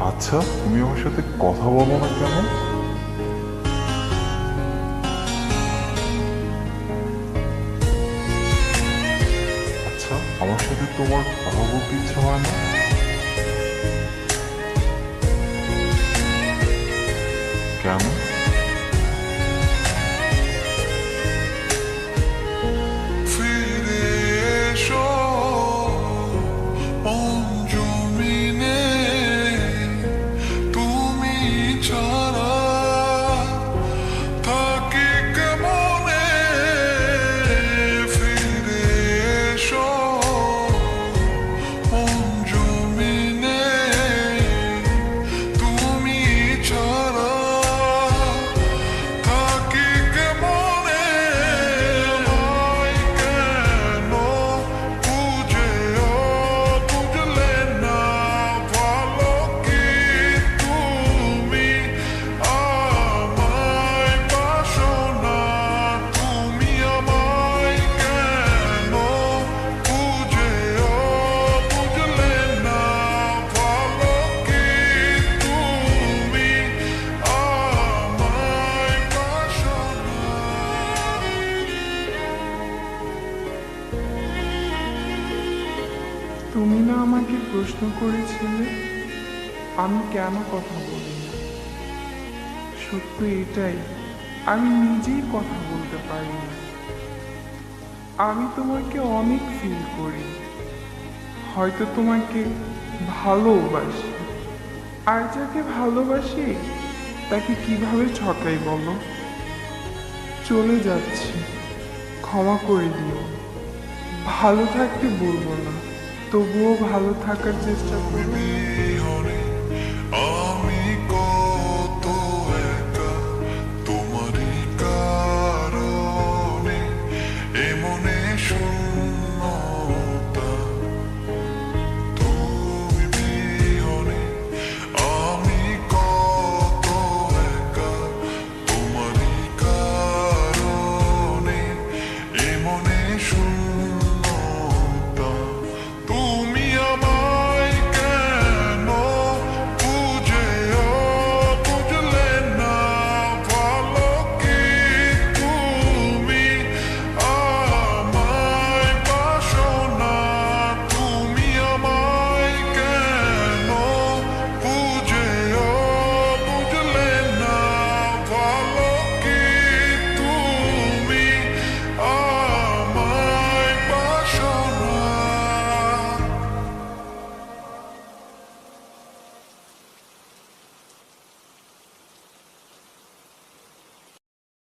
আচ্ছা, তুমি আমার সাথে কথা বলো না কেন? আচ্ছা, আমার সাথে তোমার কথা বলতে ইচ্ছা হয় না? কেন? তুমি না আমাকে প্রশ্ন করেছিলে আমি কেন কথা বলি না। সত্য এটাই, আমি নিজেই কথা বলতে পারি না। আমি তোমাকে অনেক ফিল করি, হয়তো তোমাকে ভালোবাসি। আর যাকে ভালোবাসি তাকে কিভাবে ঠকাই বলো? চলে যাচ্ছি, ক্ষমা করে দিও। ভালো থাকতে বলবো না, তবুও ভালো থাকার চেষ্টা করো।